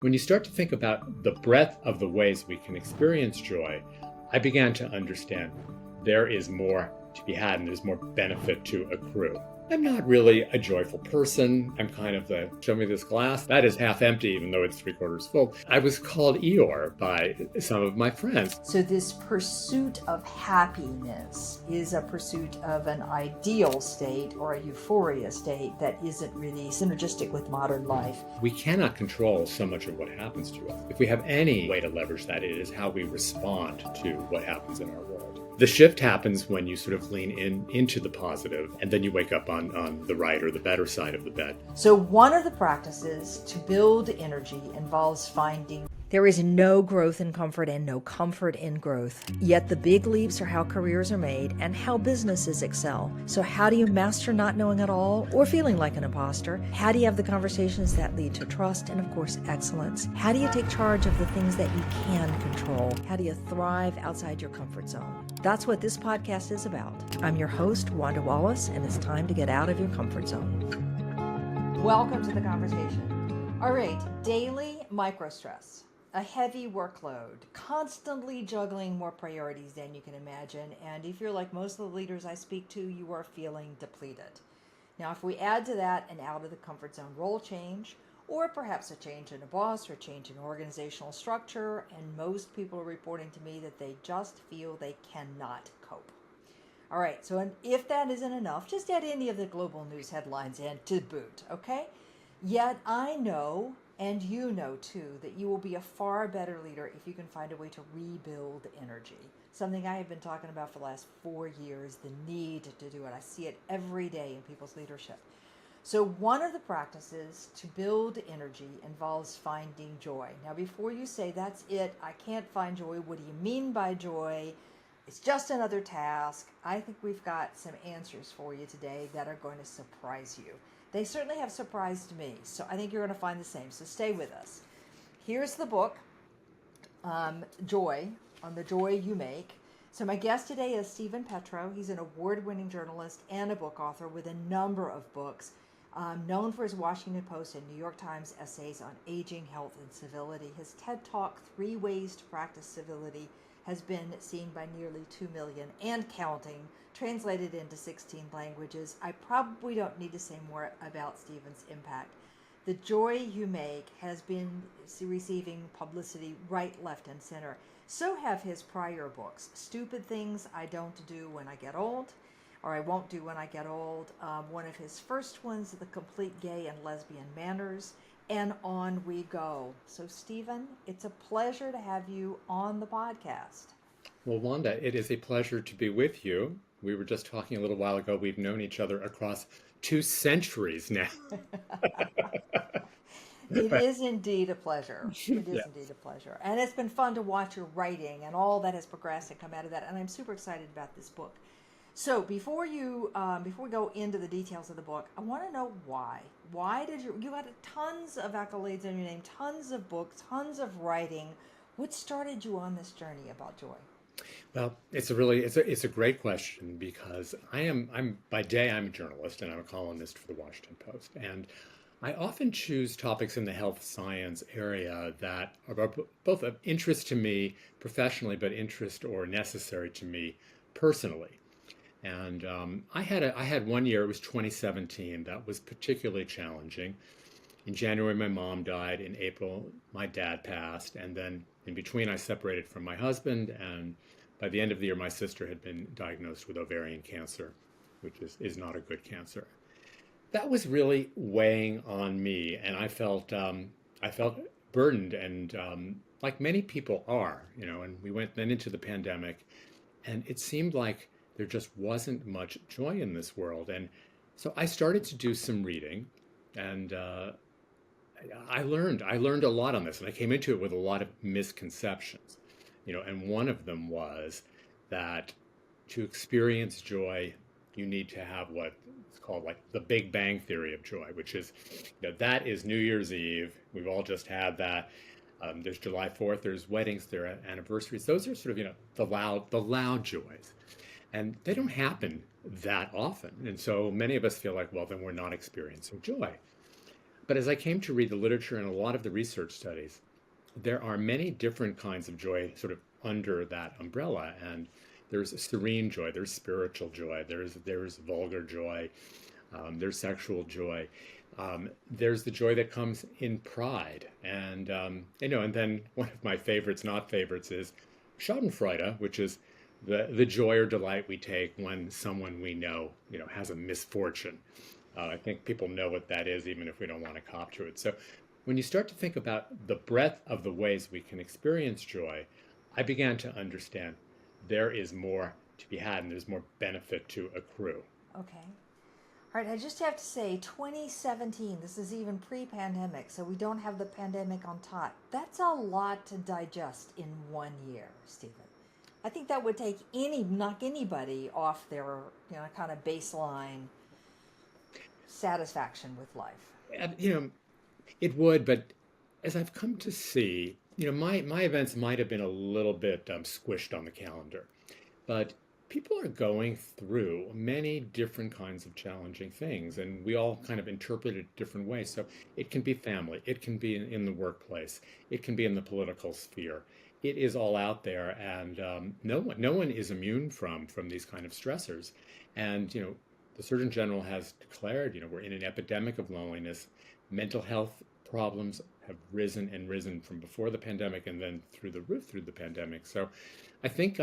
When you start to think about the breadth of the ways we can experience joy, I began to understand there is more to be had and there's more benefit to accrue. I'm not really a joyful person. I'm kind of the show me this glass that is half empty, even though it's three-quarters full. I was called Eeyore by some of my friends. So this pursuit of happiness is a pursuit of an ideal state or a euphoria state that isn't really synergistic with modern life. We cannot control so much of what happens to us. If we have any way to leverage that, it is how we respond to what happens in our world. The shift happens when you sort of lean into the positive, and then you wake up on the right or the better side of the bed. So one of the practices to build energy involves finding there is no growth in comfort and no comfort in growth. Yet the big leaps are how careers are made and how businesses excel. So how do you master not knowing at all or feeling like an imposter? How do you have the conversations that lead to trust and, of course, excellence? How do you take charge of the things that you can control? How do you thrive outside your comfort zone? That's what this podcast is about. I'm your host, Wanda Wallace, and it's time to get out of your comfort zone. Welcome to the conversation. All right, daily microstress. A heavy workload, constantly juggling more priorities than you can imagine. And if you're like most of the leaders I speak to, you are feeling depleted. Now, if we add to that an out of the comfort zone role change, or perhaps a change in a boss or change in organizational structure, and most people are reporting to me that they just feel they cannot cope. All right, so if that isn't enough, just add any of the global news headlines in to boot, okay? Yet I know, and you know too, that you will be a far better leader if you can find a way to rebuild energy. Something I have been talking about for the last 4 years, the need to do it. I see it every day in people's leadership. So one of the practices to build energy involves finding joy. Now, before you say, that's it, I can't find joy, what do you mean by joy? It's just another task. I think we've got some answers for you today that are going to surprise you. They certainly have surprised me, so I think you're going to find the same. So stay with us. Here's the book, Joy, on the Joy You Make. So my guest today is Steven Petrow. He's an award-winning journalist and a book author with a number of books, known for his Washington Post and New York Times essays on aging, health, and civility. His TED Talk, 3 Ways to Practice Civility, has been seen by nearly 2 million and counting, translated into 16 languages. I probably don't need to say more about Steven's impact. The Joy You Make has been receiving publicity right, left, and center. So have his prior books, Stupid Things I Don't Do When I Get Old, or I Won't Do When I Get Old. One of his first ones, The Complete Gay and Lesbian Manners, and on we go. So Steven, it's a pleasure to have you on the podcast. Well, Wanda, it is a pleasure to be with you. We were just talking a little while ago. We've known each other across 2 centuries now. It is indeed a pleasure. It is Yeah. indeed a pleasure. And it's been fun to watch your writing and all that has progressed and come out of that. And I'm super excited about this book. So before we go into the details of the book, I want to know why. Why did you had tons of accolades in your name, tons of books, tons of writing. What started you on this journey about joy? Well, it's a great question because I'm by day I'm a journalist and I'm a columnist for the Washington Post, and I often choose topics in the health science area that are both of interest to me professionally, but interest or necessary to me personally. And I had one year, it was 2017, that was particularly challenging. In January, my mom died. In April, my dad passed. And then in between, I separated from my husband. And by the end of the year, my sister had been diagnosed with ovarian cancer, which is not a good cancer. That was really weighing on me. And I felt burdened and like many people are, and we went then into the pandemic. And it seemed like there just wasn't much joy in this world. And so I started to do some reading, and I learned a lot on this, and I came into it with a lot of misconceptions, and one of them was that to experience joy, you need to have what is called like the Big Bang Theory of joy, which is, that is New Year's Eve. We've all just had that. There's July 4th, there's weddings, there are anniversaries. Those are sort of, the loud joys. And they don't happen that often. And so many of us feel like, well, then we're not experiencing joy. But as I came to read the literature and a lot of the research studies, there are many different kinds of joy sort of under that umbrella. And there's serene joy, there's spiritual joy, there's vulgar joy, there's sexual joy. There's the joy that comes in pride, and and then one of my favorites, not favorites, is Schadenfreude, which is the joy or delight we take when someone we know, has a misfortune. I think people know what that is, even if we don't want to cop to it. So, when you start to think about the breadth of the ways we can experience joy, I began to understand there is more to be had, and there's more benefit to accrue. Okay. All right, I just have to say, 2017, this is even pre-pandemic, so we don't have the pandemic on top. That's a lot to digest in 1 year, Stephen. I think that would knock anybody off their, kind of baseline satisfaction with life. It would, but as I've come to see, my events might have been a little bit squished on the calendar, but people are going through many different kinds of challenging things, and we all kind of interpret it different ways. So it can be family, it can be in the workplace, it can be in the political sphere. It is all out there, and no one is immune from these kind of stressors. And the Surgeon General has declared, we're in an epidemic of loneliness. Mental health problems have risen and risen from before the pandemic, and then through the roof through the pandemic. So I think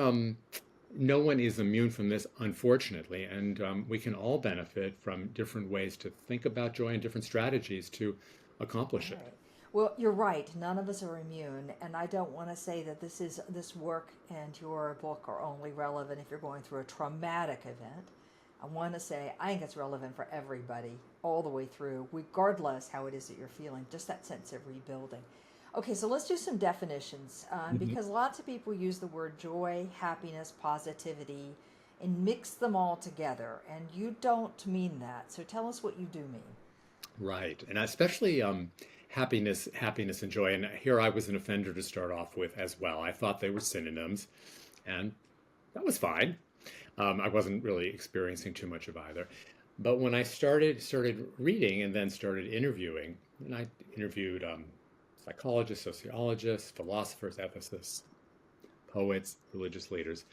no one is immune from this, unfortunately, and we can all benefit from different ways to think about joy and different strategies to accomplish it. Right. Well, you're right. None of us are immune, and I don't want to say that this work and your book are only relevant if you're going through a traumatic event. I want to say I think it's relevant for everybody all the way through, regardless how it is that you're feeling, just that sense of rebuilding. Okay, so let's do some definitions because lots of people use the word joy, happiness, positivity, and mix them all together, and you don't mean that. So tell us what you do mean. Right, and especially happiness and joy. And here I was an offender to start off with as well. I thought they were synonyms, and that was fine. I wasn't really experiencing too much of either. But when I started reading and then started interviewing, and I interviewed psychologists, sociologists, philosophers, ethicists, poets, religious leaders,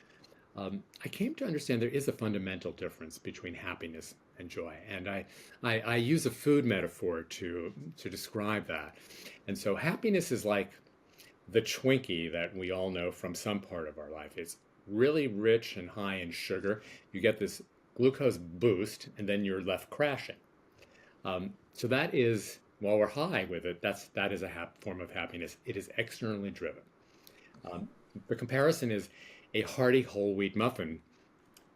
I came to understand there is a fundamental difference between happiness and joy. And I use a food metaphor to describe that. And so happiness is like the Twinkie that we all know from some part of our life. It's really rich and high in sugar. You get this glucose boost, and then you're left crashing. So that is, while we're high with it, that is a form of happiness. It is externally driven. The comparison is a hearty whole wheat muffin,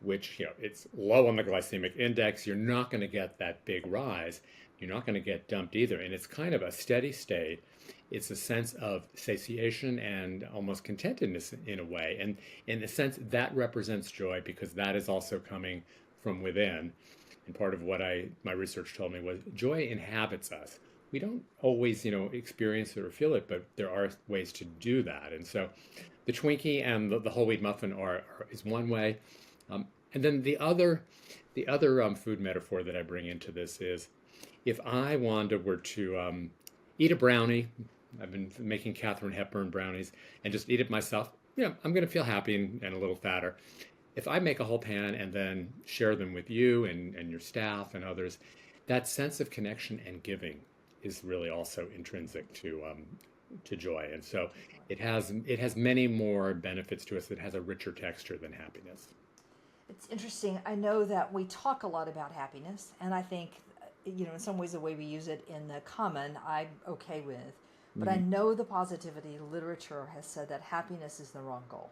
which it's low on the glycemic index. You're not going to get that big rise. You're not going to get dumped either, and it's kind of a steady state. It's a sense of satiation and almost contentedness in a way. And in a sense, that represents joy because that is also coming from within. And part of what my research told me was joy inhabits us. We don't always, experience it or feel it, but there are ways to do that. And so the Twinkie and the whole wheat muffin is one way. And then the other food metaphor that I bring into this is if I, Wanda, were to eat a brownie. I've been making Katharine Hepburn brownies and just eat it myself. I'm going to feel happy and a little fatter. If I make a whole pan and then share them with you and your staff and others, that sense of connection and giving is really also intrinsic to joy. And so it has many more benefits to us. It has a richer texture than happiness. It's interesting. I know that we talk a lot about happiness, and I think, in some ways the way we use it in the common, I'm okay with. But I know the positivity literature has said that happiness is the wrong goal.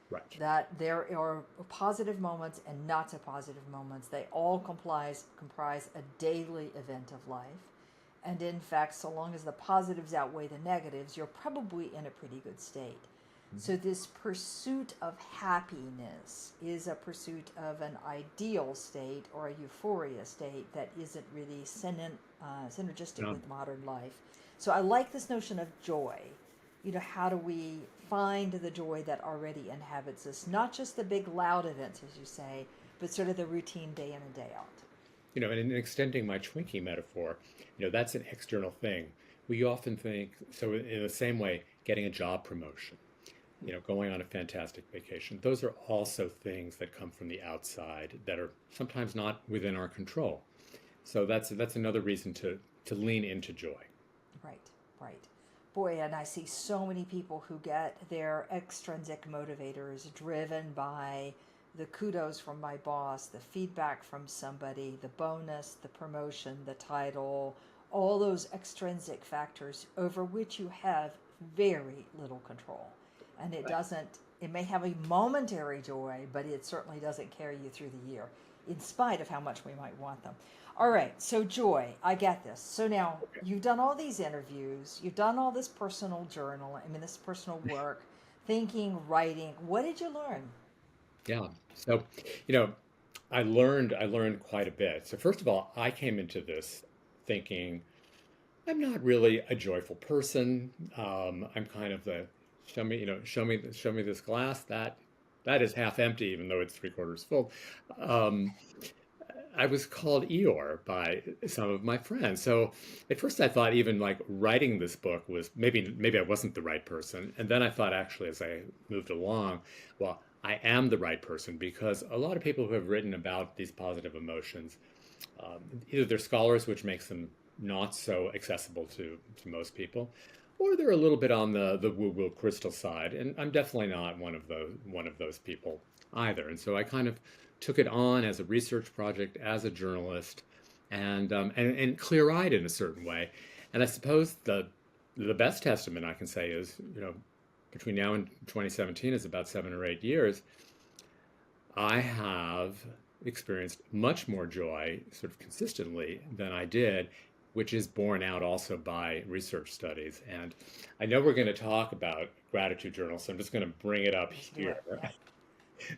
Right. That there are positive moments and not so positive moments. They all comprise a daily event of life. And in fact, so long as the positives outweigh the negatives, you're probably in a pretty good state. So this pursuit of happiness is a pursuit of an ideal state or a euphoria state that isn't really synergistic with modern life. So I like this notion of joy. How do we find the joy that already inhabits us? Not just the big loud events, as you say, but sort of the routine day in and day out. and in extending my Twinkie metaphor, that's an external thing. We often think, so in the same way, getting a job promotion, going on a fantastic vacation, those are also things that come from the outside that are sometimes not within our control. So that's another reason to lean into joy. Right, right. Boy, and I see so many people who get their extrinsic motivators driven by the kudos from my boss, the feedback from somebody, the bonus, the promotion, the title, all those extrinsic factors over which you have very little control. And it may have a momentary joy, but it certainly doesn't carry you through the year, in spite of how much we might want them. All right, so joy, I get this. So now you've done all these interviews, you've done all this personal this personal work, thinking, writing. What did you learn? Yeah. So, you know, I learned quite a bit. So first of all, I came into this thinking I'm not really a joyful person. I'm kind of the show me this glass that is half empty, even though it's three quarters full. Um, I was called Eeyore by some of my friends. So at first I thought even like writing this book was maybe I wasn't the right person. And then I thought actually as I moved along, well, I am the right person because a lot of people who have written about these positive emotions, either they're scholars, which makes them not so accessible to most people, or they're a little bit on the woo-woo crystal side. And I'm definitely not one of those people either. And so I kind of took it on as a research project, as a journalist, and clear-eyed in a certain way. And I suppose the best testament I can say is, between now and 2017 is about 7 or 8 years. I have experienced much more joy sort of consistently than I did, which is borne out also by research studies. And I know we're going to talk about gratitude journals, so I'm just going to bring it up Let's do here it. Yeah.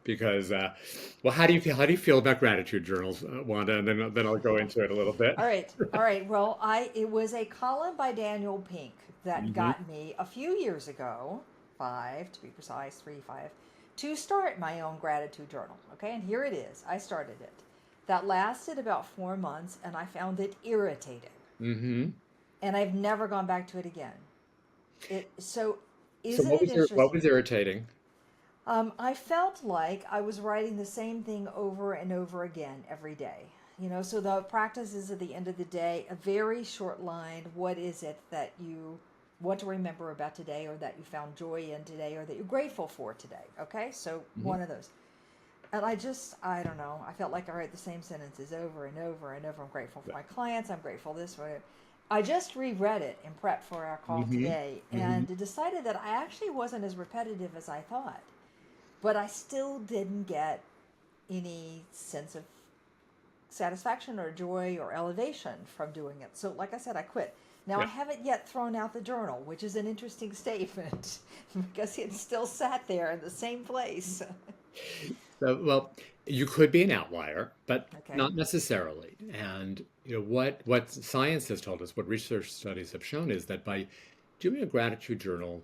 because, well, how do you feel about gratitude journals, Wanda? And then I'll go into it a little bit. All right, all right. Well, it was a column by Daniel Pink that Hmm. got me a few years ago, five to be precise, 3, 5, to start my own gratitude journal. Okay, and here it is. I started it. That lasted about 4 months, and I found it irritating, Hmm. and I've never gone back to it again. So, So isn't it what interesting? was irritating? I felt like I was writing the same thing over and over again every day. So the practice is at the end of the day, a very short line. What is it that you want to remember about today, or that you found joy in today, or that you're grateful for today? Okay, so Hmm. one of those. And I don't know, I felt like I write the same sentences over and over and over. I'm grateful for my clients. I'm grateful this way. I just reread it in prep for our call Hmm. today Hmm. and decided that I actually wasn't as repetitive as I thought, but I still didn't get any sense of satisfaction or joy or elevation from doing it. So, like I said, I quit. Now, I Yeah. haven't yet thrown out the journal, which is an interesting statement because it still sat there in the same place. So, well, you could be an outlier, but Okay. not necessarily. And what science has told us, what research studies have shown is that by doing a gratitude journal,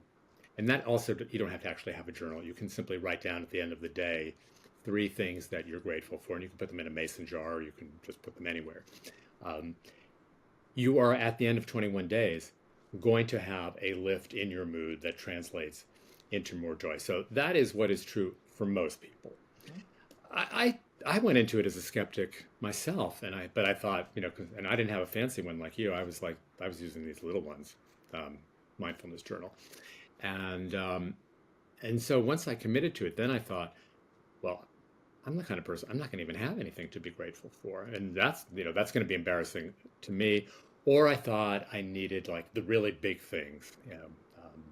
and that also you don't have to actually have a journal. You can simply write down at the end of the day three things that you're grateful for, and you can put them in a mason jar, or you can just put them anywhere. Um, you are at the end of 21 days going to have a lift in your mood that translates into more joy. So that is what is true for most people. I went into it as a skeptic myself, but I thought, and I didn't have a fancy one like you. I was using these little ones, um, mindfulness journal, and so once I committed to it, then I thought, well, I'm the kind of person I'm not going to even have anything to be grateful for, and that's going to be embarrassing to me. Or I thought I needed like the really big things. Um,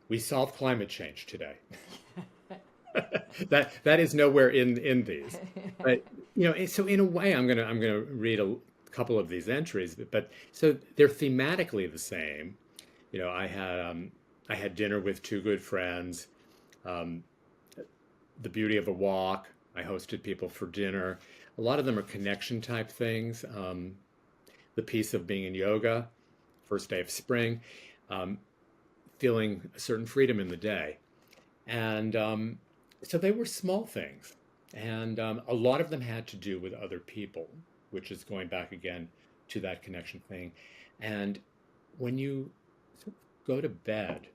we solved climate change today. That is nowhere in these. But so in a way, I'm gonna read a couple of these entries, but so they're thematically the same. I had dinner with two good friends. Um, the beauty of a walk. I hosted people for dinner. A lot of them are connection type things. The piece of being in yoga, first day of spring, um, feeling a certain freedom in the day. And so they were small things. And a lot of them had to do with other people. which is going back again to that connection thing. And when you sort of go to bed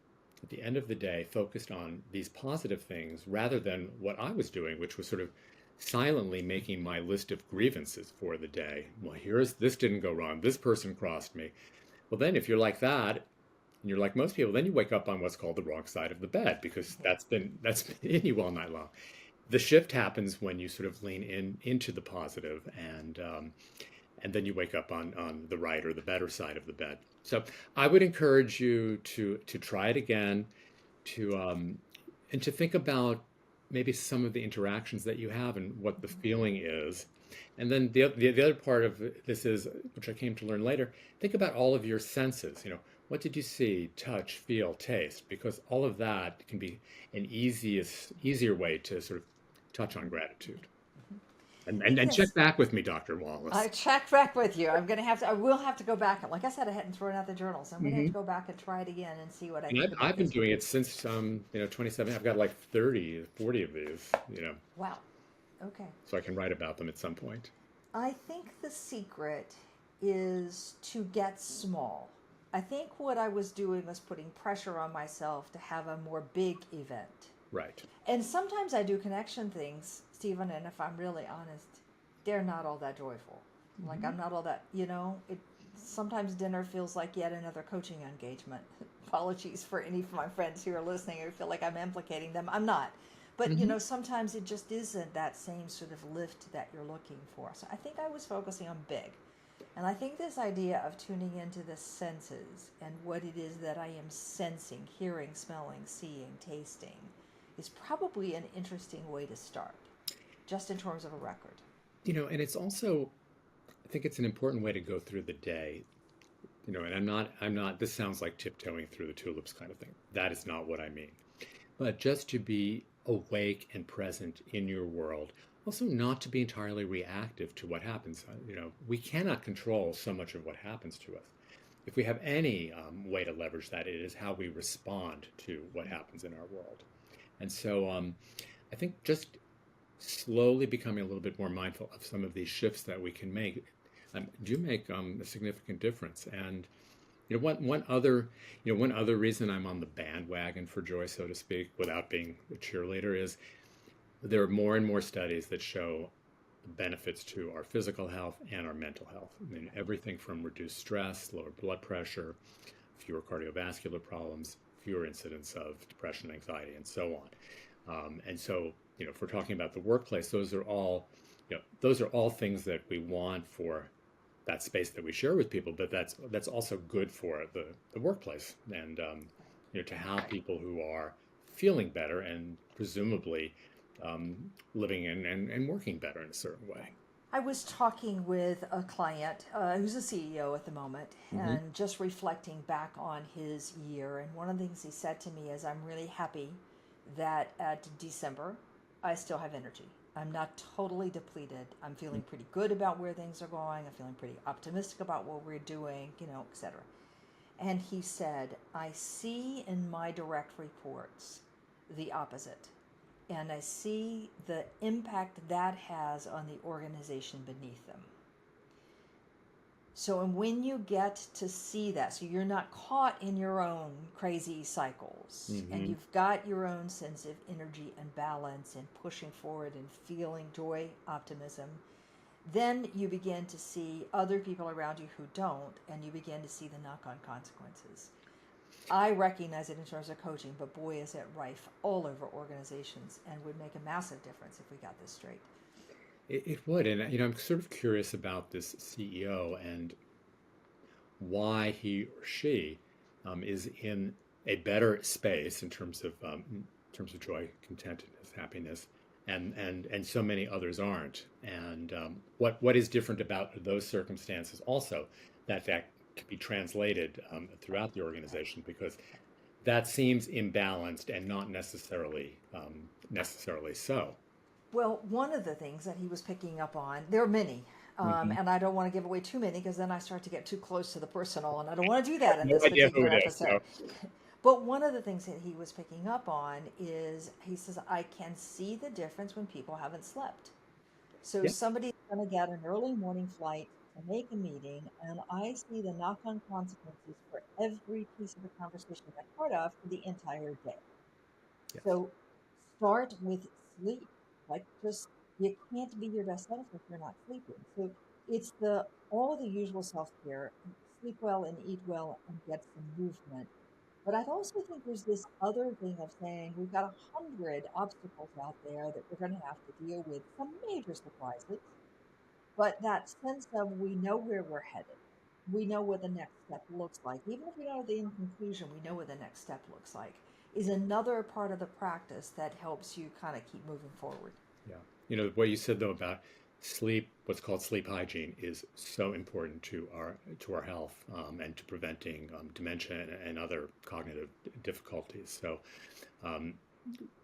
at the end of the day focused on these positive things rather than what I was doing, which was sort of silently making my list of grievances for the day. Well, here's this didn't go wrong. This person crossed me. Well, then if you're like that, and you're like most people, then you wake up on what's called the wrong side of the bed because that's been in you all night long. The shift happens when you sort of lean into the positive, and then you wake up on the right or the better side of the bed. So I would encourage you to try it again, and to think about maybe some of the interactions that you have and what the feeling is. And then the other part of this is, which I came to learn later, think about all of your senses. What did you see, touch, feel, taste? Because all of that can be an easier way to sort of touch on gratitude. And check Yes, back with me, Dr. I Wallace. checked back with you. I will have to go back. Like I said, I hadn't thrown out the journals. I'm going to have to Hmm. go back and try it again and see what I And think I've about been this one. doing it since 27. I've got like 30, 40 of these, Wow. Okay. so I can write about them at some point. I think the secret is to get small. I think what I was doing was putting pressure on myself to have a more big event. Right. And sometimes I do connection things, Stephen, and if I'm really honest, they're not all that joyful. Like I'm not all that, it sometimes dinner feels like yet another coaching engagement. Apologies for any of my friends who are listening who feel like I'm implicating them. I'm not. But Hmm. sometimes it just isn't that same sort of lift that you're looking for. So I think I was focusing on big. And I think this idea of tuning into the senses and what it is that I am sensing, hearing, smelling, seeing, tasting is probably an interesting way to start, just in terms of a record. And it's also, I think it's an important way to go through the day. And I'm not, this sounds like tiptoeing through the tulips kind of thing. That is not what I mean. But just to be awake and present in your world. Also, not to be entirely reactive to what happens. We cannot control so much of what happens to us. If we have any way to leverage that, it is how we respond to what happens in our world. And so I think just slowly becoming a little bit more mindful of some of these shifts that we can make do make a significant difference. And one other reason I'm on the bandwagon for joy, so to speak, without being a cheerleader, is there are more and more studies that show benefits to our physical health and our mental health. I mean, everything from reduced stress, lower blood pressure, fewer cardiovascular problems, fewer incidents of depression, anxiety, and so on. And so, if we're talking about the workplace, those are all things that we want for that space that we share with people, but that's also good for the workplace, and to have people who are feeling better and presumably living and working better in a certain way. I was talking with a client who's a CEO at the moment Hmm. and just reflecting back on his year. And one of the things he said to me is, I'm really happy that at December, I still have energy. I'm not totally depleted. I'm feeling pretty good about where things are going. I'm feeling pretty optimistic about what we're doing, etc. And he said, I see in my direct reports the opposite. And I see the impact that has on the organization beneath them. So, and when you get to see that, so you're not caught in your own crazy cycles, and Hmm. you've got your own sense of energy and balance and pushing forward and feeling joy, optimism, then you begin to see other people around you who don't, and you begin to see the knock on consequences. I recognize it in terms of coaching, but boy, is it rife all over organizations and would make a massive difference if we got this straight. It would, and I'm sort of curious about this CEO and why he or she is in a better space in terms of joy, contentedness, happiness, and so many others aren't. And what is different about those circumstances also that could be translated throughout the organization, because that seems imbalanced and not necessarily so. Well, one of the things that he was picking up on, there are many, Hmm. and I don't want to give away too many because then I start to get too close to the personal, and I don't want to do I have that in no this idea who particular it is. episode. So. But one of the things that he was picking up on is he says, I can see the difference when people haven't slept. So Yeah. somebody's going to get an early morning flight to make a meeting, and I see the knock-on consequences for every piece of the conversation I'm part of for the entire day. Yes. So start with sleep. Like, just, you can't be your best self if you're not sleeping. So it's the all the usual self-care: sleep well and eat well and get some movement. But I also think there's this other thing of saying we've got 100 obstacles out there that we're going to have to deal with, some major surprises, but that sense of we know where we're headed. We know what the next step looks like. Even if we don't know the end conclusion, we know what the next step looks like, is another part of the practice that helps you kind of keep moving forward. Yeah. What you said though about sleep, what's called sleep hygiene, is so important to our health, and to preventing dementia and other cognitive difficulties. So um,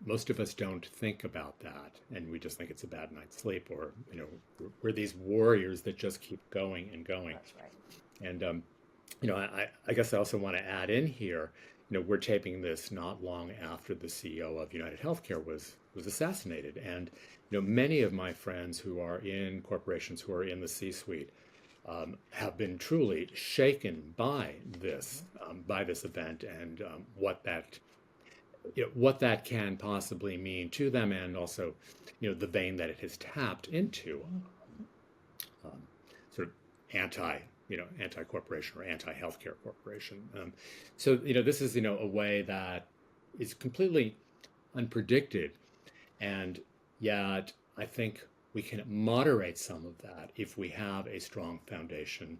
most of us don't think about that, and we just think it's a bad night's sleep, or we're these warriors that just keep going and going. That's right. And I guess I also want to add in here, we're taping this not long after the CEO of United Healthcare was assassinated, and many of my friends who are in corporations, who are in the C-suite, have been truly shaken by this event, and what that can possibly mean to them, and also the vein that it has tapped into, um, sort of anti-corporation or anti-healthcare corporation. So this is a way that is completely unpredicted, and yet I think we can moderate some of that if we have a strong foundation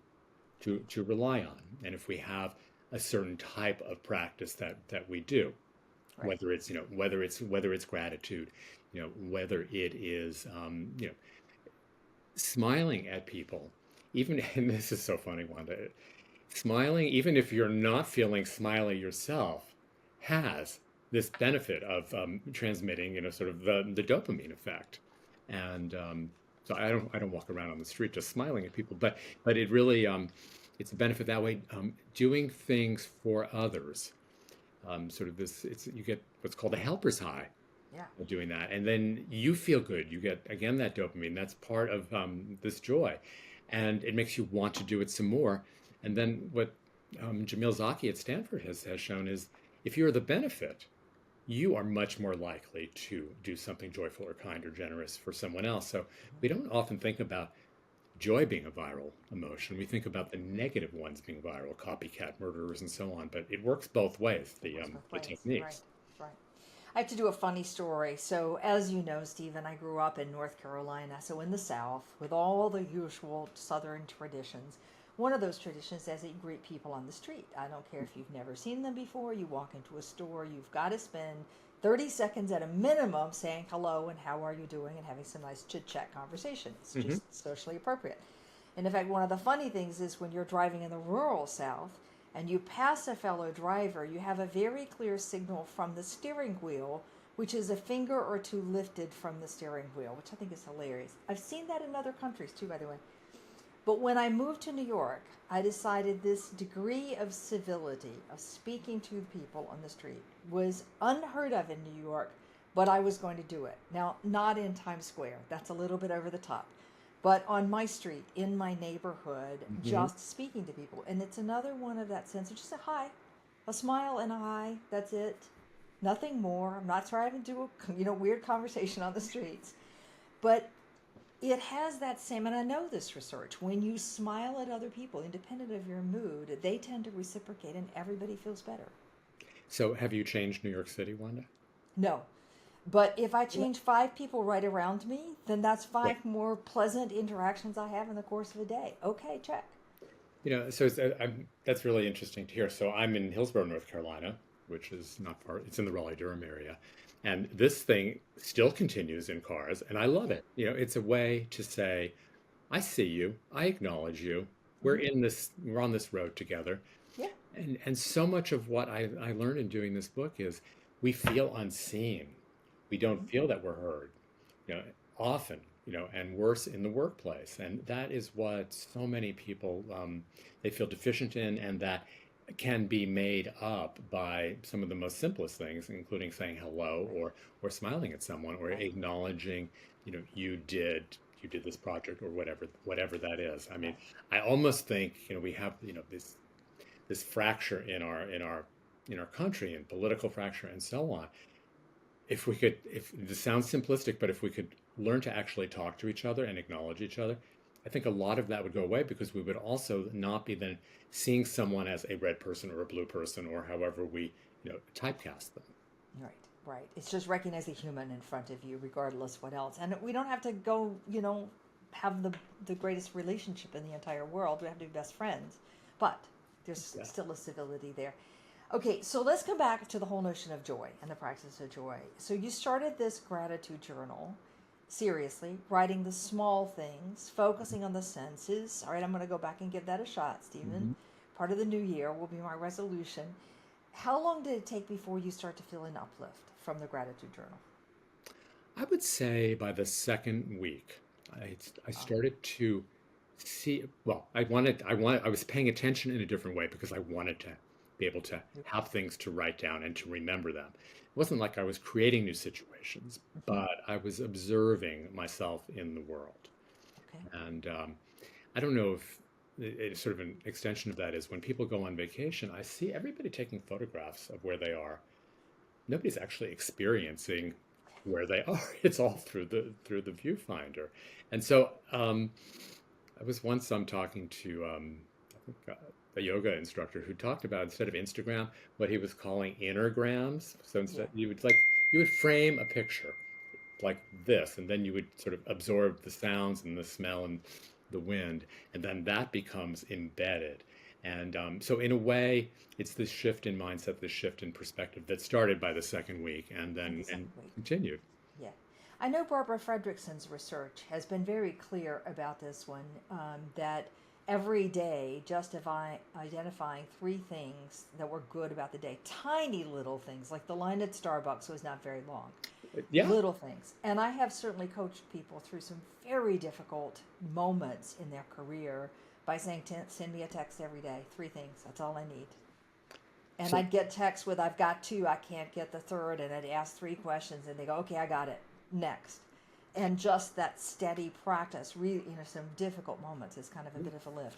to rely on, and if we have a certain type of practice that we do, Right. whether it's gratitude, whether it is smiling at people, even, and this is so funny, Wanda, smiling, even if you're not feeling smiley yourself, has this benefit of transmitting, sort of the dopamine effect. And so I don't walk around on the street just smiling at people, but it really, it's a benefit that way. Doing things for others, sort of this, you get what's called a helper's high Yeah. of doing that, and then you feel good. You get, again, that dopamine. That's part of this joy, and it makes you want to do it some more. And then what Jamil Zaki at Stanford has shown is, if you're the benefit, you are much more likely to do something joyful or kind or generous for someone else. So we don't often think about joy being a viral emotion. We think about the negative ones being viral, copycat murderers and so on. But it works both ways, It works both the ways. techniques. Right. I have to do a funny story. So, as you know, Stephen, I grew up in North Carolina, so in the South, with all the usual Southern traditions. One of those traditions is that you greet people on the street. I don't care if you've never seen them before. You walk into a store, you've got to spend 30 seconds at a minimum saying hello and how are you doing and having some nice chit-chat conversation. It's Hmm. just socially appropriate. And in fact, one of the funny things is when you're driving in the rural South and you pass a fellow driver, you have a very clear signal from the steering wheel, which is a finger or two lifted from the steering wheel, which I think is hilarious. I've seen that in other countries too, by the way. But when I moved to New York, I decided this degree of civility, of speaking to people on the street, was unheard of in New York, but I was going to do it. Now, not in Times Square. That's a little bit over the top. But on my street, in my neighborhood, Hmm. just speaking to people. And it's another one of that sense of just a hi, a smile and a hi. That's it. Nothing more. I'm not trying to do a weird conversation on the streets. But it has that same, and I know this research, when you smile at other people, independent of your mood, they tend to reciprocate and everybody feels better. So have you changed New York City, Wanda? No. But if I change 5 people right around me, then that's Yeah. 5 more pleasant interactions I have in the course of a day. Okay, check. So that's really interesting to hear. So I'm in Hillsborough, North Carolina, which is not far. It's in the Raleigh-Durham area. And this thing still continues in cars, and I love it. It's a way to say, I see you, I acknowledge you. Hmm. We're on this road together. Yeah. And so much of what I learned in doing this book is we feel unseen. We don't Hmm. feel that we're heard, you know, often, and worse in the workplace. And that is what so many people, they feel deficient in, and that can be made up by some of the most simplest things, including saying hello, Right. or smiling at someone, or Right. acknowledging, you did you did this project or whatever that is. I mean, I almost think, we have, this fracture in our country, and political fracture and so on. If this sounds simplistic, but if we could learn to actually talk to each other and acknowledge each other, I think a lot of that would go away, because we would also not be then seeing someone as a red person or a blue person, or however we, typecast them. Right, right. It's just recognize a human in front of you, regardless what else. And we don't have to go, have the greatest relationship in the entire world. We have to be best friends, but there's still a civility there. Okay, so let's come back to the whole notion of joy and the practice of joy. So you started this gratitude journal, seriously, writing the small things, focusing on the senses. All right, I'm going to go back and give that a shot, Stephen. Part of the new year will be my resolution. How long did it take before you start to feel an uplift from the gratitude journal? I would say by the second week, I started to see, well, I was paying attention in a different way, because I wanted to be able to have things to write down and to remember them. It wasn't like I was creating new situations, but I was observing myself in the world. Okay. And I don't know if it's sort of an extension of that is when people go on vacation, I see everybody taking photographs of where they are. Nobody's actually experiencing where they are. It's all through the viewfinder. And so I was once talking to I think a yoga instructor who talked about, instead of Instagram, what he was calling intergrams. So instead you would frame a picture like this, and then you would sort of absorb the sounds and the smell and the wind, and then that becomes embedded. And so in a way, it's this shift in mindset, this shift in perspective that started by the second week and then continued. Yeah. I know Barbara Fredrickson's research has been very clear about this one, that every day identifying 3 things that were good about the day, tiny little things, like the line at Starbucks was not very long. Yeah. Little things. And I have certainly coached people through some very difficult moments in their career by saying, send me a text every day, 3 things, that's all I need. And I'd get texts with, I've got 2, I can't get the third, and I'd ask 3 questions, and they go, okay, I got it, next. And just that steady practice, really, some difficult moments is kind of a bit of a lift.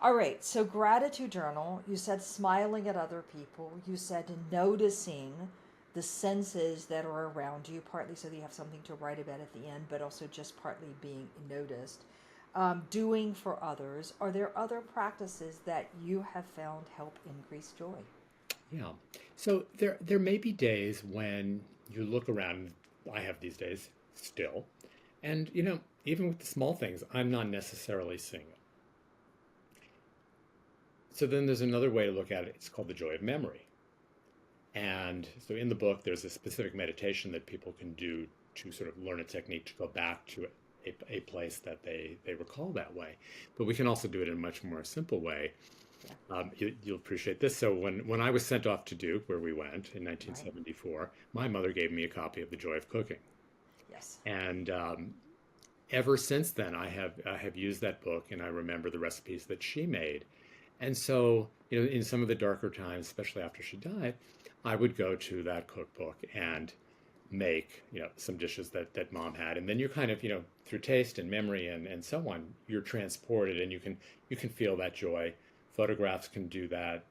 All right, so gratitude journal, you said smiling at other people, you said noticing the senses that are around you, partly so that you have something to write about at the end, but also just partly being noticed. Doing for others. Are there other practices that you have found help increase joy? Yeah. So there may be days when you look around. I have these days still, and even with the small things, I'm not necessarily seeing it. So then there's another way to look at it. It's called the joy of memory. And so in the book, there's a specific meditation that people can do to sort of learn a technique to go back to a place that they recall that way. But we can also do it in a much more simple way. You'll appreciate this. So when I was sent off to Duke, where we went in 1974, my mother gave me a copy of The Joy of Cooking. Yes. And ever since then, I have used that book, and I remember the recipes that she made. And so, in some of the darker times, especially after she died, I would go to that cookbook and make, some dishes that mom had. And then you're kind of, through taste and memory and so on, you're transported, and you can feel that joy. Photographs can do that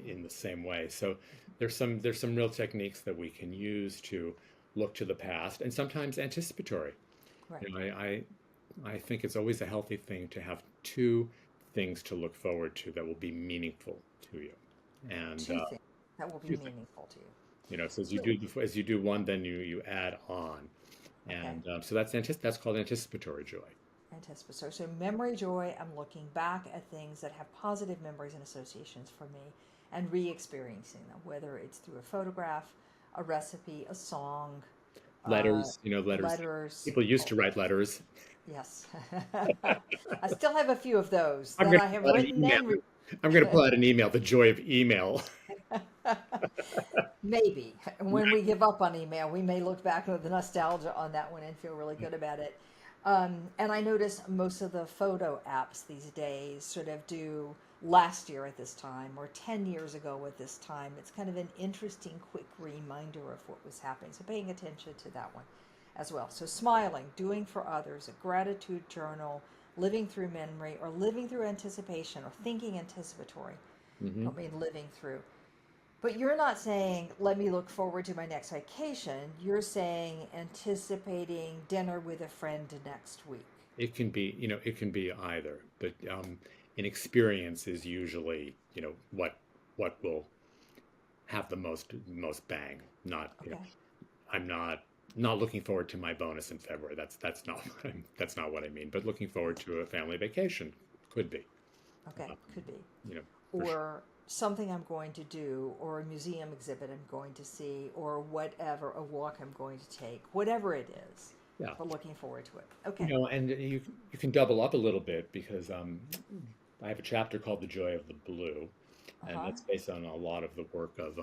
in the same way. So there's some real techniques that we can use to look to the past, and sometimes anticipatory. Right. I think it's always a healthy thing to have 2 things to look forward to that will be meaningful to you. And 2 things that will be meaningful to you. So as you do one, then you add on, and so that's called anticipatory joy. Anticipatory. So memory joy, I'm looking back at things that have positive memories and associations for me, and re-experiencing them, whether it's through a photograph, a recipe, a song, letters. Letters. People used to write letters. Yes. I still have a few of those I'm that I have written and I'm going to pull out an email, the joy of email. Maybe. When we give up on email, we may look back with the nostalgia on that one and feel really good about it. And I notice most of the photo apps these days sort of do last year at this time or 10 years ago at this time. It's kind of an interesting, quick reminder of what was happening. So paying attention to that one. as well. So smiling, doing for others, a gratitude journal, living through memory, or living through anticipation, or thinking anticipatory. Hmm. Don't mean living through. But you're not saying, let me look forward to my next vacation. You're saying anticipating dinner with a friend next week. It can be, it can be either, but an experience is usually, what will have the most bang. Not, Okay. I'm not looking forward to my bonus in February. That's not that's not what I mean. But looking forward to a family vacation could be, Okay. uh, Could be. for sure. Or something I'm going to do, or a museum exhibit I'm going to see, or whatever, a walk I'm going to take, whatever it is. Yeah. We're looking forward to it. Okay. And you can double up a little bit because I have a chapter called "The Joy of the Blue," Uh and huh. that's based on a lot of the work of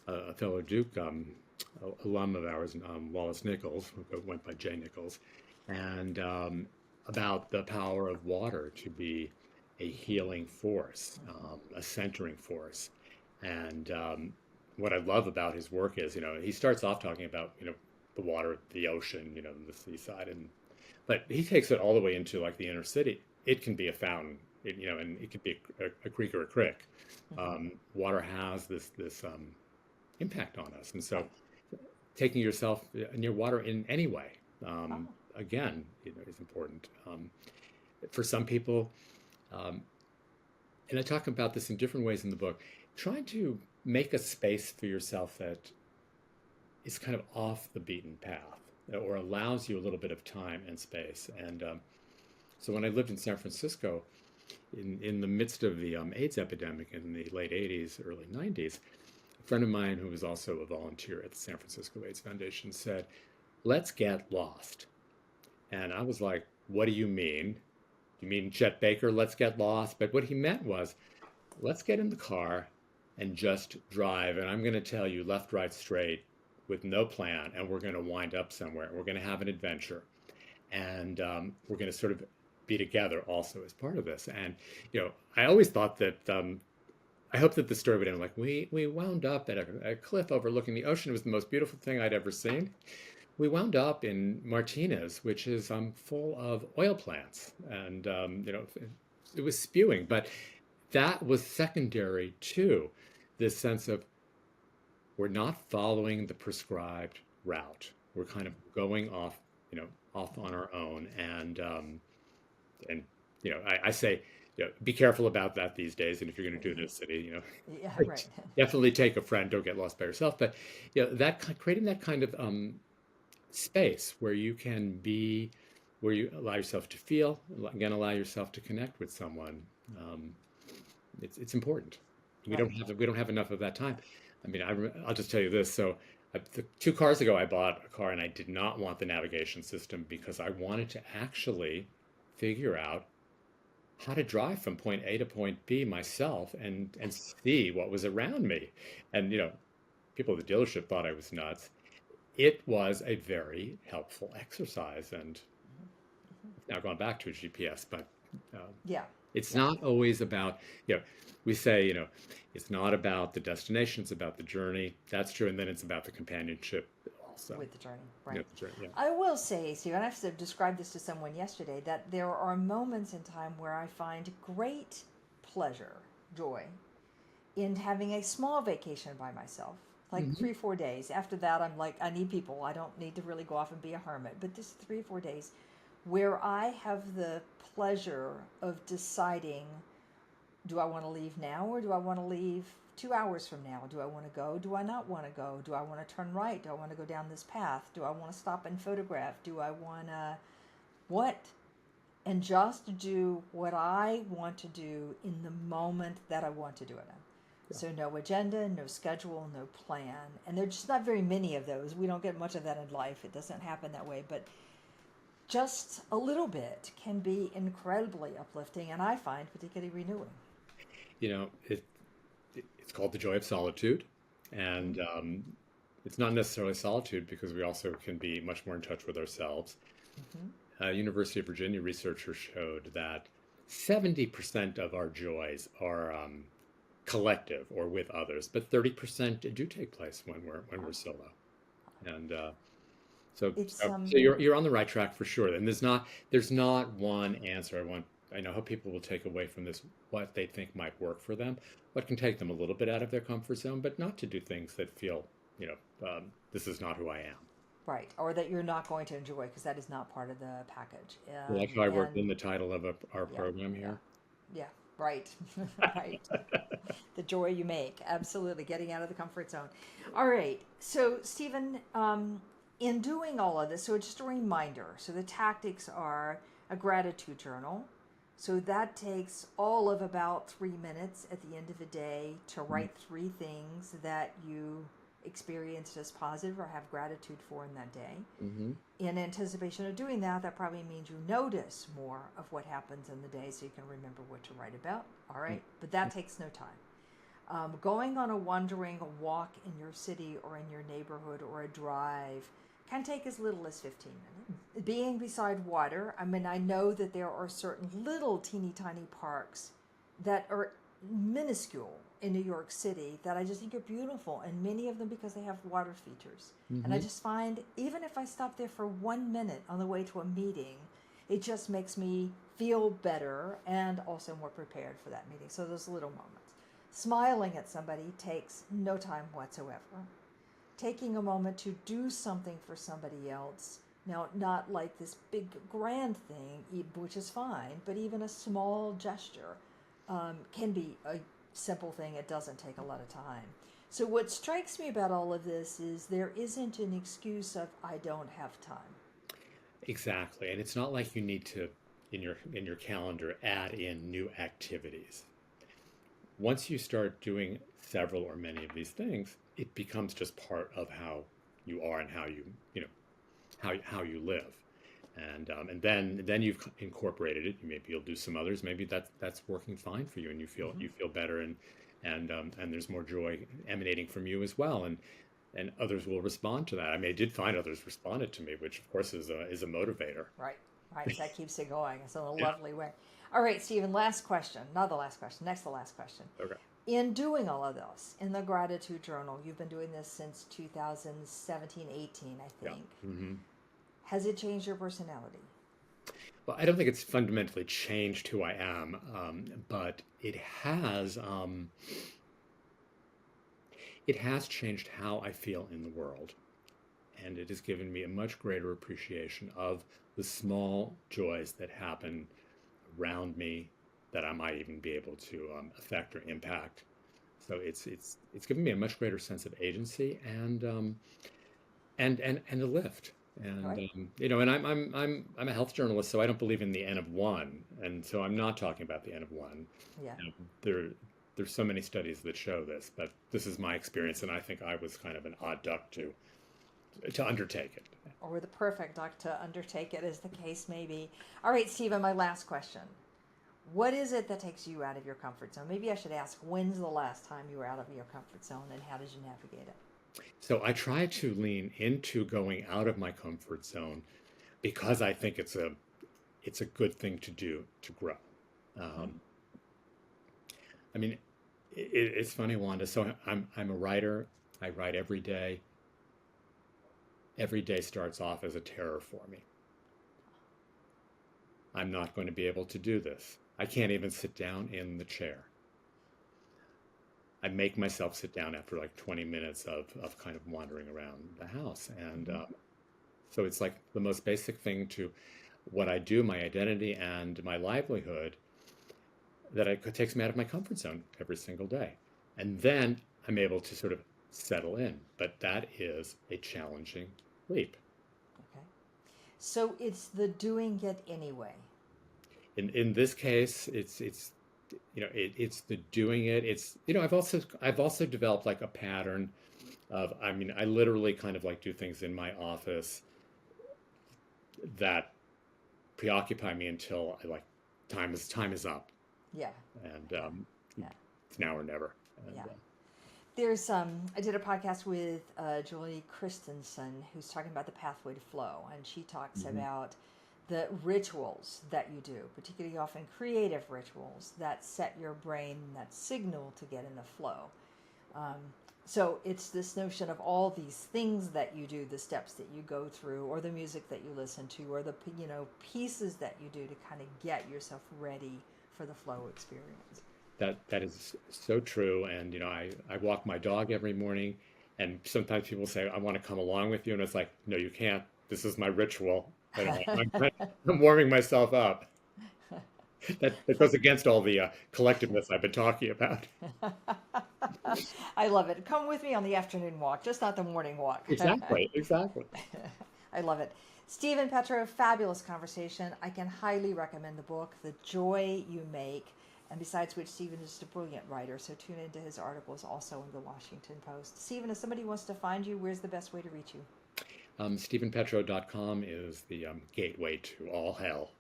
a fellow Duke alum of ours, Wallace Nichols, who went by Jay Nichols, and about the power of water to be a healing force, a centering force. And what I love about his work is, he starts off talking about, the water, the ocean, the seaside, but he takes it all the way into like the inner city. It can be a fountain, and it could be a creek or a crick. Mm-hmm. Water has this impact on us, and so Right. taking yourself near water in any way, Oh. again, is important. For some people, um, and I talk about this in different ways in the book, trying to make a space for yourself that is kind of off the beaten path or allows you a little bit of time and space. And so when I lived in San Francisco, in the midst of the AIDS epidemic in the late 80s, early 90s, a friend of mine who was also a volunteer at the San Francisco AIDS Foundation said, "Let's get lost." And I was like, "What do you mean? You mean Chet Baker, let's get lost?" But what he meant was, let's get in the car and just drive. And I'm going to tell you left, right, straight with no plan. And we're going to wind up somewhere. We're going to have an adventure. And we're going to sort of be together also as part of this. And, I always thought that I hope that the story would end like we wound up at a cliff overlooking the ocean. It was the most beautiful thing I'd ever seen. We wound up in Martinez, which is full of oil plants, and it was spewing. But that was secondary to this sense of we're not following the prescribed route. We're kind of going off, off on our own, and I say, be careful about that these days. And if you're going to do it in a city, Yeah. Right. definitely take a friend. Don't get lost by yourself. But creating that kind of space where you can be, where you allow yourself to feel, again, allow yourself to connect with someone. Um, it's important. Right. We don't have enough of that time. I mean, I'll just tell you this. So, 2 cars ago, I bought a car, and I did not want the navigation system because I wanted to actually figure out how to drive from point A to point B myself and see what was around me. And people at the dealership thought I was nuts. It was a very helpful exercise, and now gone back to a GPS, but uh, Yeah. it's Yeah. not always about, we say, it's not about the destination, it's about the journey. That's true. And then it's about the companionship also. With the journey. Right. The journey, yeah. I will say, Steve, and I've described this to someone yesterday, that there are moments in time where I find great pleasure, joy, in having a small vacation by myself, like Mhm. 3, 4 days. After that, I'm like, I need people. I don't need to really go off and be a hermit. But just 3, 4 days where I have the pleasure of deciding, do I want to leave now or do I want to leave 2 hours from now? Do I want to go? Do I not want to go? Do I want to turn right? Do I want to go down this path? Do I want to stop and photograph? Do I want to what? And just do what I want to do in the moment that I want to do it in. Yeah. So no agenda, no schedule, no plan. And there's just not very many of those. We don't get much of that in life. It doesn't happen that way. But just a little bit can be incredibly uplifting and I find particularly renewing. You know, it's called the joy of solitude. And it's not necessarily solitude because we also can be much more in touch with ourselves. Mm-hmm. University of Virginia researchers showed that 70% of our joys are collective or with others, but 30% do take place when we're solo. And It's So you're on the right track for sure. And there's not one answer. I know how people will take away from this what they think might work for them, what can take them a little bit out of their comfort zone, but not to do things that feel, this is not who I am. right, or that you're not going to enjoy because that is not part of the package. Like how I worked And in the title of our yeah, program yeah, here. yeah, right, right. The joy you make, absolutely, getting out of the comfort zone. All right, so Stephen, in doing all of this, so just a reminder. So the tactics are a gratitude journal. So that takes all of about 3 minutes at the end of a day to write three things that you experienced as positive or have gratitude for in that day. Mm-hmm. In anticipation of doing that, that probably means you notice more of what happens in the day so you can remember what to write about. All right, but that takes no time. Going on a wandering walk in your city or in your neighborhood or a drive can take as little as 15 minutes. Being beside water, I mean, I know that there are certain little teeny tiny parks that are minuscule in New York City that I just think are beautiful, and many of them because they have water features. And I Mm-hmm. just find, even if I stop there for 1 minute on the way to a meeting, it just makes me feel better and also more prepared for that meeting. So those little moments. Smiling at somebody takes no time whatsoever. Taking a moment to do something for somebody else, now not like this big grand thing, which is fine, but even a small gesture can be a simple thing. It doesn't take a lot of time. So what strikes me about all of this is there isn't an excuse of I don't have time. Exactly. And it's not like you need to in your calendar add in new activities. Once you start doing several or many of these things, it becomes just part of how you are and how you live. And then you've incorporated it. Maybe you'll do some others. Maybe that's working fine for you, and Mm-hmm. you feel better, and there's more joy emanating from you as well. And others will respond to that. I mean, I did find others responded to me, which of course is a motivator. Right, right. That keeps it going. It's in a Yeah. lovely way. All right, Stephen, last question. Not the last question, next to the last question. Okay. In doing all of this, in the gratitude journal, you've been doing this since 2017, 18, I Yeah. think. Hmm. Has it changed your personality? Well, I don't think it's fundamentally changed who I am, but it has changed how I feel in the world, and it has given me a much greater appreciation of the small joys that happen around me that I might even be able to affect or impact. So it's given me a much greater sense of agency and a lift. And Right? and I'm a health journalist, so I don't believe in the N of one, and so I'm not talking about the N of one. Yeah. You know, there's so many studies that show this, but this is my experience, and I think I was kind of an odd duck to undertake it. Or the perfect duck to undertake it, as the case may be. All right, Stephen, my last question. What is it that takes you out of your comfort zone? Maybe I should ask, when's the last time you were out of your comfort zone and how did you navigate it? So I try to lean into going out of my comfort zone because I think it's a good thing to do to grow. Mm-hmm. Um, I mean, it's funny, Wanda. So I'm a writer. I write every day. Every day starts off as a terror for me. I'm not going to be able to do this. I can't even sit down in the chair. I make myself sit down after like 20 minutes of kind of wandering around the house. And Mm-hmm. so it's like the most basic thing to what I do, my identity and my livelihood, that it takes me out of my comfort zone every single day. And then I'm able to sort of settle in. But that is a challenging leap. Okay. So it's the doing it anyway. In this case, it's the doing it. It's I've also developed like a pattern of, I mean, I literally kind of like do things in my office that preoccupy me until I like time is up, Yeah. and Yeah. Yeah. it's now or never. And Yeah. There's I did a podcast with Julie Christensen who's talking about the pathway to flow, and she talks Mhm. about the rituals that you do, particularly often creative rituals that set your brain that signal to get in the flow. Um, So it's this notion of all these things that you do, the steps that you go through, or the music that you listen to, or the pieces that you do to kind of get yourself ready for the flow experience. That is so true. And I walk my dog every morning, and sometimes people say, "I want to come along with you," and it's like, "No, you can't. This is my ritual. I'm warming myself up." That goes against all the collectiveness I've been talking about. I love it. Come with me on the afternoon walk, just not the morning walk. Exactly, exactly. I love it. Steven Petrow, fabulous conversation. I can highly recommend the book, The Joy You Make. And besides which, Steven is just a brilliant writer, so tune into his articles also in the Washington Post. Steven, if somebody wants to find you, where's the best way to reach you? StevenPetrow.com is the gateway to all hell.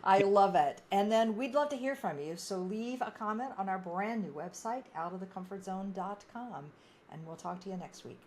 I love it. And then we'd love to hear from you. So leave a comment on our brand new website, outofthecomfortzone.com. And we'll talk to you next week.